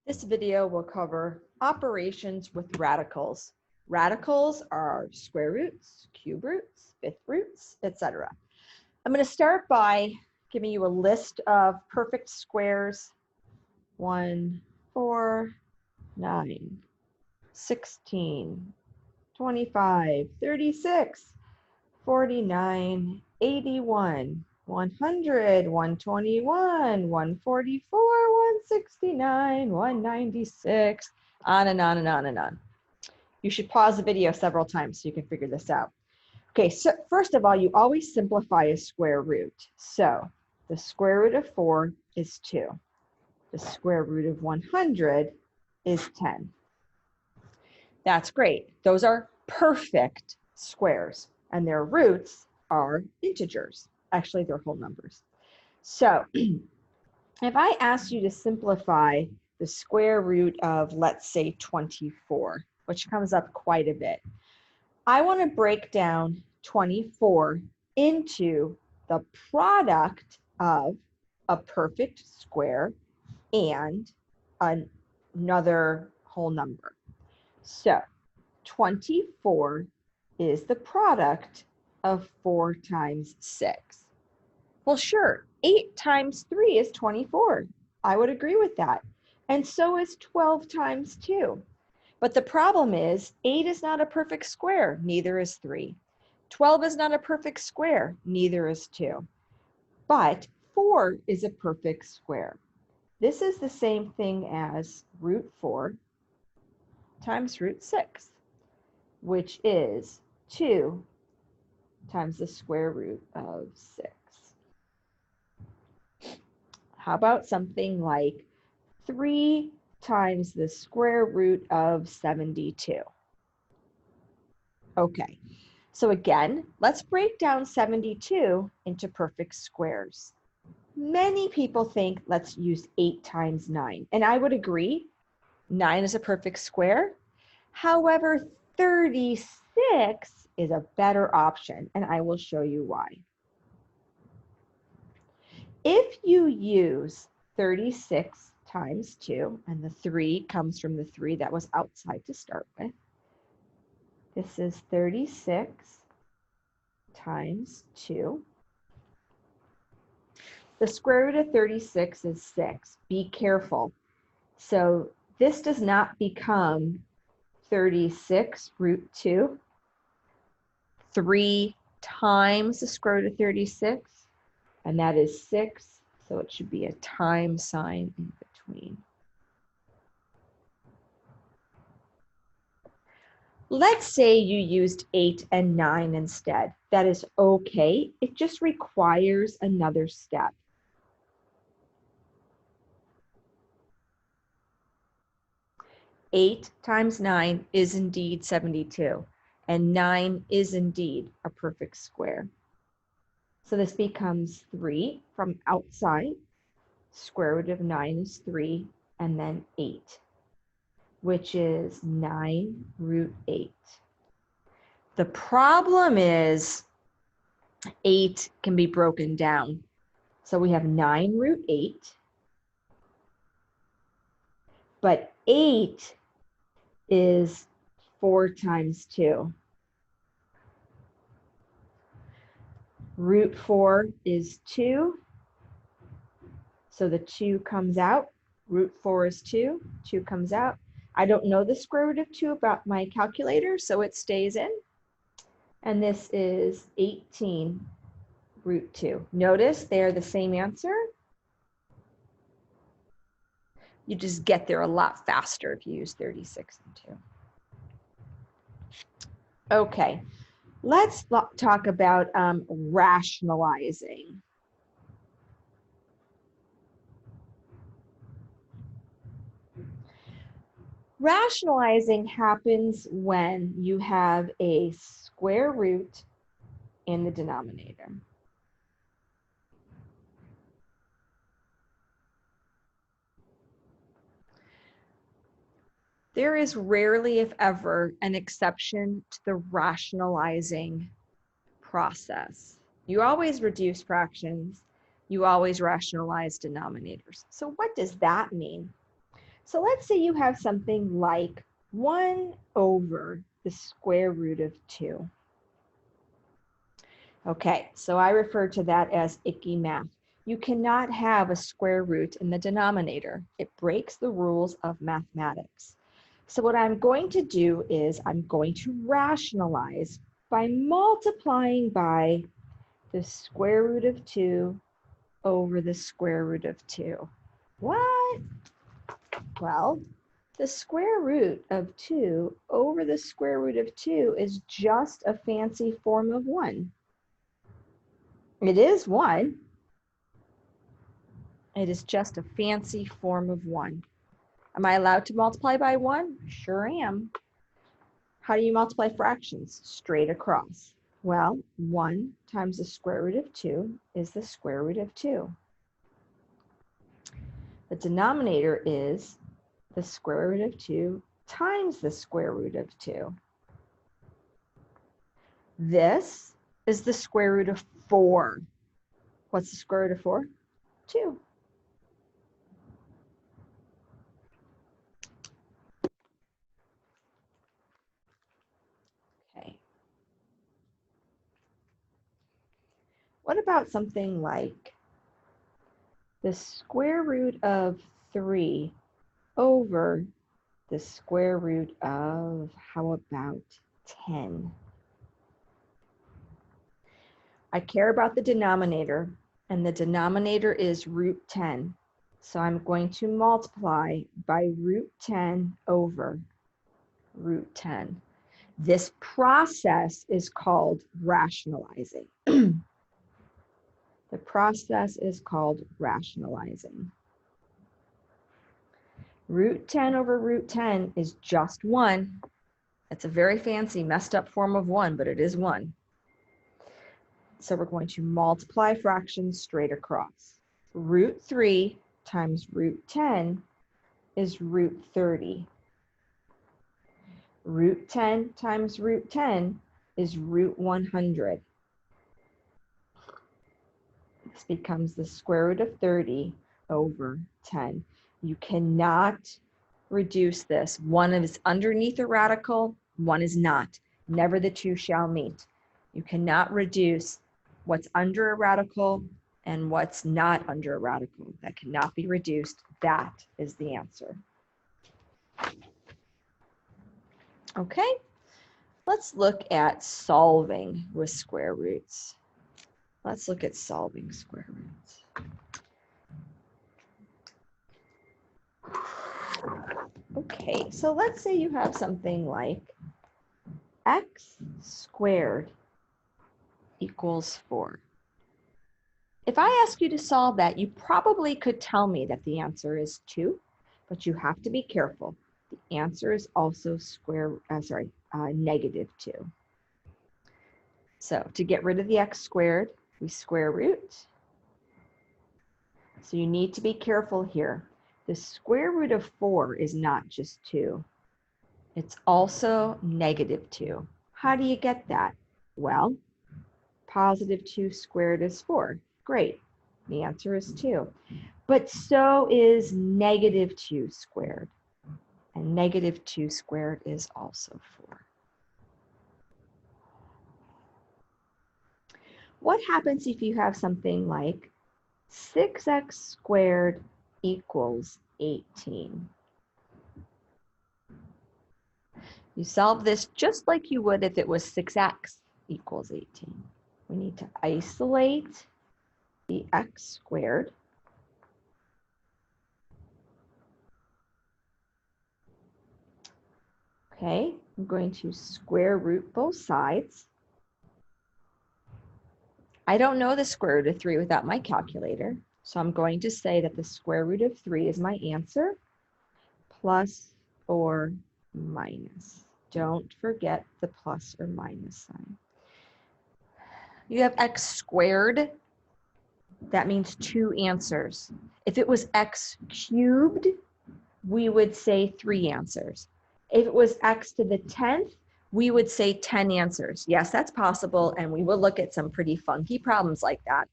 This video will cover operations with radicals. Radicals are square roots, cube roots, fifth roots, etc. I'm going to start by giving you a list of perfect squares. 1, 4, 9, 16, 25, 36, 49, 81, 100, 121, 144, 169, 196, on and on and on and on. You should pause the video several times so you can figure this out. Okay, so first of all, you always simplify a square root. So the square root of 4 is 2. The square root of 100 is 10. That's great. Those are perfect squares, and their roots are integers. Actually, they're whole numbers. So if I ask you to simplify the square root of, let's say, 24, which comes up quite a bit, I want to break down 24 into the product of a perfect square and another whole number. So 24 is the product of 4 times 6. Well, sure, 8 times 3 is 24. I would agree with that. And so is 12 times 2. But the problem is 8 is not a perfect square, neither is 3. 12 is not a perfect square, neither is 2. But 4 is a perfect square. This is the same thing as root 4 times root 6, which is 2 times the square root of 6. How about something like 3 times the square root of 72? Okay, so again, let's break down 72 into perfect squares. Many people think let's use 8 times 9, and I would agree, 9 is a perfect square. However, 36 is a better option, and I will show you why. If you use 36 times 2, and the 3 comes from the 3 that was outside to start with, this is 36 times 2. The square root of 36 is 6. Be careful. So this does not become 36 root 2, 3 times the square root of 36, and that is 6, so it should be a times sign in between. Let's say you used 8 and 9 instead. That is okay. It just requires another step. Eight times 9 is indeed 72, and 9 is indeed a perfect square. So this becomes 3 from outside. Square root of 9 is 3, and then 8, which is 9 root 8. The problem is 8 can be broken down. So we have 9 root 8, but 8 is 4 times 2. Root 4 is 2. So the 2 comes out. Root 4 is 2. 2 comes out. I don't know the square root of 2 about my calculator, so it stays in. And this is 18 root 2. Notice they're the same answer. You just get there a lot faster if you use 36 and 2. Okay, let's talk about rationalizing. Rationalizing happens when you have a square root in the denominator. There is rarely, if ever, an exception to the rationalizing process. You always reduce fractions. You always rationalize denominators. So what does that mean? So let's say you have something like 1 over the square root of 2. Okay, so I refer to that as icky math. You cannot have a square root in the denominator. It breaks the rules of mathematics. So what I'm going to do is I'm going to rationalize by multiplying by the square root of 2 over the square root of 2. What? Well, the square root of 2 over the square root of 2 is just a fancy form of 1. It is 1. It is just a fancy form of 1. Am I allowed to multiply by 1? Sure am. How do you multiply fractions? Straight across. Well, 1 times the square root of 2 is the square root of 2. The denominator is the square root of 2 times the square root of 2. This is the square root of 4. What's the square root of 4? 2. Okay. What about something like the square root of 3 over the square root of, how about 10? I care about the denominator, and the denominator is root 10. So I'm going to multiply by root 10 over root 10. This process is called rationalizing. The process is called rationalizing. Root 10 over root 10 is just 1. It's a very fancy, messed up form of 1, but it is 1. So we're going to multiply fractions straight across. Root 3 times root 10 is root 30. Root 10 times root 10 is root 100. This becomes the square root of 30 over 10. You cannot reduce this. One is underneath a radical, one is not. Never the two shall meet. You cannot reduce what's under a radical and what's not under a radical. That cannot be reduced. That is the answer. Okay, let's look at solving with square roots. Let's look at solving square roots. Okay, so let's say you have something like x squared equals 4. If I ask you to solve that, you probably could tell me that the answer is 2, but you have to be careful. The answer is also negative 2. So to get rid of the x squared, we square root. So you need to be careful here. The square root of 4 is not just 2. It's also negative 2. How do you get that? Well, positive 2 squared is 4. Great. The answer is 2. But so is negative 2 squared. And negative 2 squared is also 4. What happens if you have something like 6x squared equals 18? You solve this just like you would if it was 6x equals 18. We need to isolate the x squared. Okay, I'm going to square root both sides. I don't know the square root of 3 without my calculator, so I'm going to say that the square root of 3 is my answer, plus or minus. Don't forget the plus or minus sign. You have x squared. That means 2 answers. If it was x cubed, we would say 3 answers. If it was x to the 10th, we would say 10 answers. Yes, that's possible, and we will look at some pretty funky problems like that.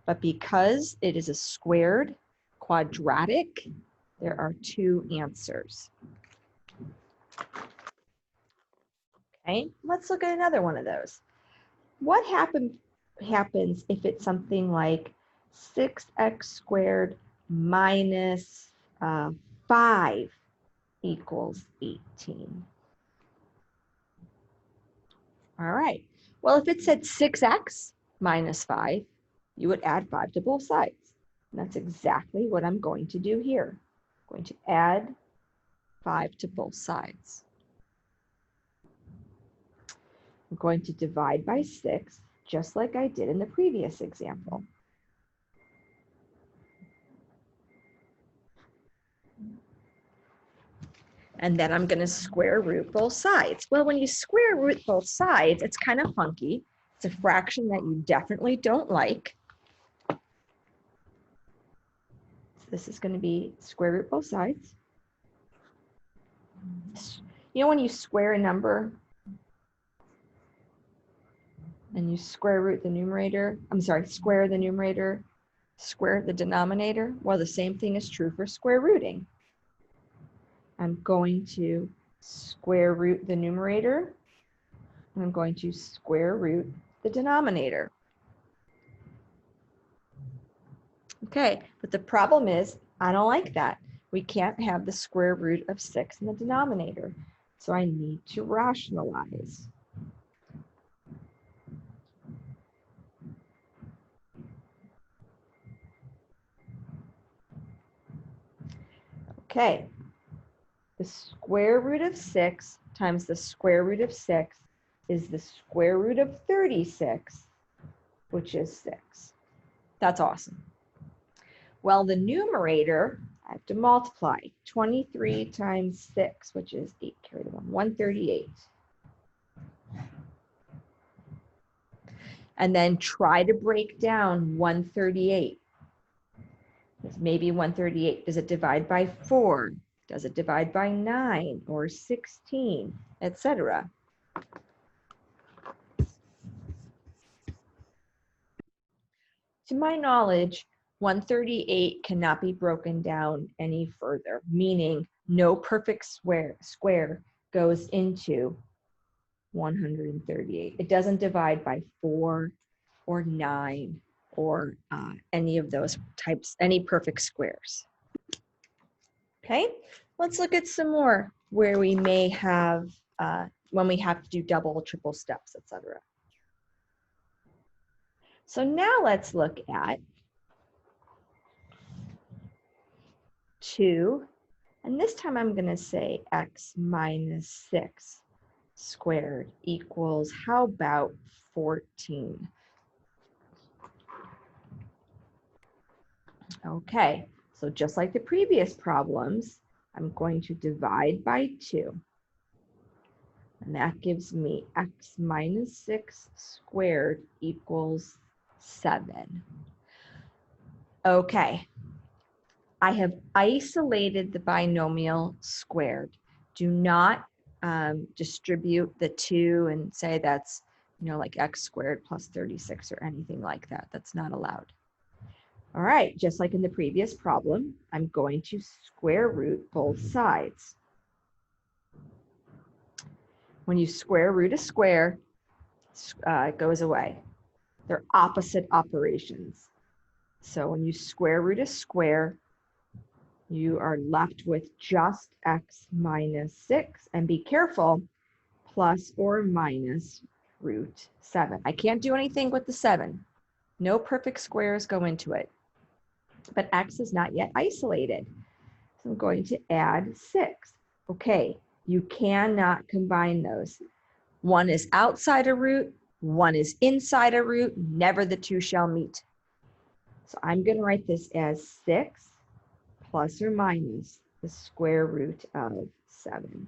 But because it is a squared quadratic, There are two answers. Okay, let's look at another one of those. What happens if it's something like 6x squared minus 5 equals 18? All right, well, if it said 6x minus 5, you would add 5 to both sides. And that's exactly what I'm going to do here. I'm going to add 5 to both sides. I'm going to divide by 6, just like I did in the previous example. And then I'm going to square root both sides. Well, when you square root both sides, it's kind of funky. It's a fraction that you definitely don't like. So this is going to be square root both sides. You know when you square a number and you square root the numerator, square the numerator, square the denominator? Well, the same thing is true for square rooting. I'm going to square root the numerator, and I'm going to square root the denominator. Okay, but the problem is, I don't like that. We can't have the square root of 6 in the denominator, so I need to rationalize. Okay, the square root of 6 times the square root of 6 is the square root of 36, which is 6. That's awesome. Well, the numerator, I have to multiply 23 times 6, which is 8 carry the 1, 138. And then try to break down 138. Maybe 138, does it divide by 4? Does it divide by 9 or 16, etc.? To my knowledge, 138 cannot be broken down any further, meaning no perfect square goes into 138. It doesn't divide by 4 or 9 or any of those types, any perfect squares. Okay, let's look at some more where we may have, when we have to do double, triple steps, etc. So now let's look at 2, and this time I'm going to say x minus 6 squared equals, how about 14? Okay, so just like the previous problems, I'm going to divide by 2. And that gives me x minus 6 squared equals 7. Okay, I have isolated the binomial squared. Do not distribute the 2 and say that's, like x squared plus 36 or anything like that. That's not allowed. All right, just like in the previous problem, I'm going to square root both sides. When you square root a square, it goes away. They're opposite operations. So when you square root a square, you are left with just x minus 6, and be careful, plus or minus root 7. I can't do anything with the 7. No perfect squares go into it. But x is not yet isolated. So I'm going to add 6. Okay, you cannot combine those. One is outside a root, one is inside a root, never the two shall meet. So I'm going to write this as 6 plus or minus the square root of 7.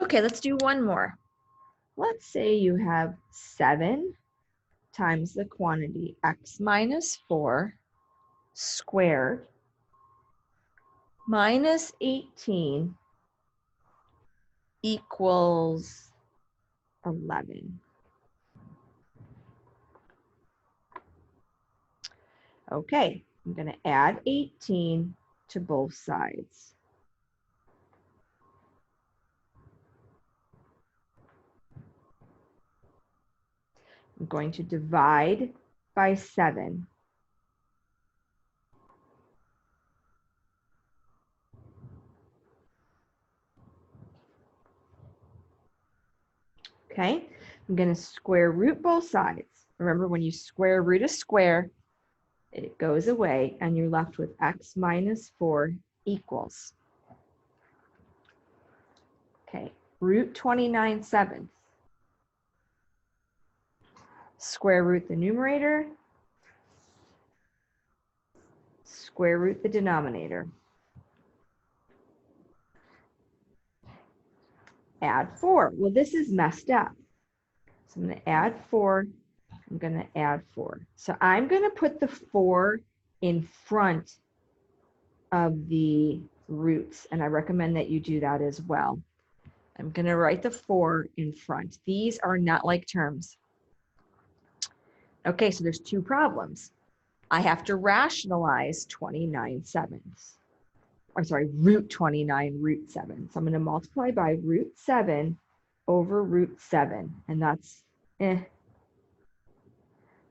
Okay, let's do one more. Let's say you have 7 times the quantity x minus 4 squared minus 18 equals 11. Okay, I'm going to add 18 to both sides. I'm going to divide by 7. Okay, I'm going to square root both sides. Remember, when you square root a square, it goes away and you're left with x minus 4 equals. Okay, root 29/7. Square root the numerator, square root the denominator. Add 4. Well, this is messed up. So I'm going to add 4. I'm going to add 4. So I'm going to put the 4 in front of the roots, and I recommend that you do that as well. I'm going to write the 4 in front. These are not like terms. Okay, so there's 2 problems. I have to rationalize 29/7. I'm sorry, root 29, root 7. So I'm going to multiply by root 7 over root 7, and that's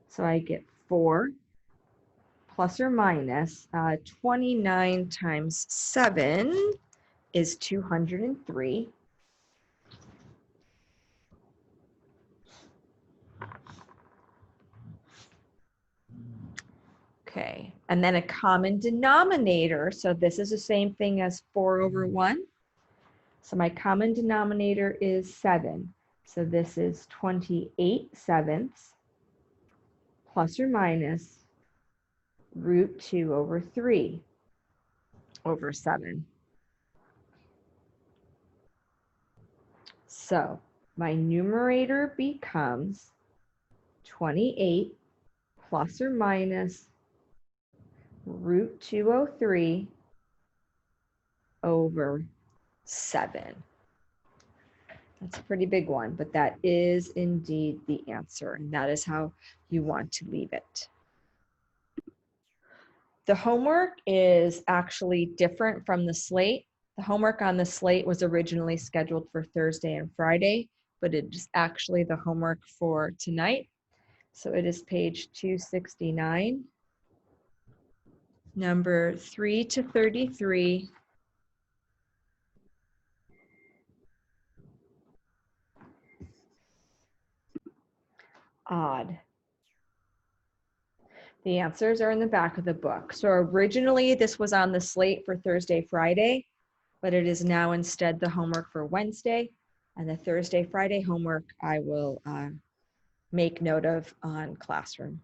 So I get 4 plus or minus 29 times 7 is 203. Okay, and then a common denominator. So this is the same thing as 4 over 1. So my common denominator is 7. So this is 28/7 plus or minus root 2 over 3 over 7. So my numerator becomes 28 plus or minus root 203 over 7. That's a pretty big one, but that is indeed the answer, and that is how you want to leave it. The homework is actually different from the slate. The homework on the slate was originally scheduled for Thursday and Friday, but it is actually the homework for tonight. So it is page 269, number 3 to 33. Odd. The answers are in the back of the book. So originally this was on the slate for Thursday, Friday, but it is now instead the homework for Wednesday. And the Thursday, Friday homework I will make note of on Classroom.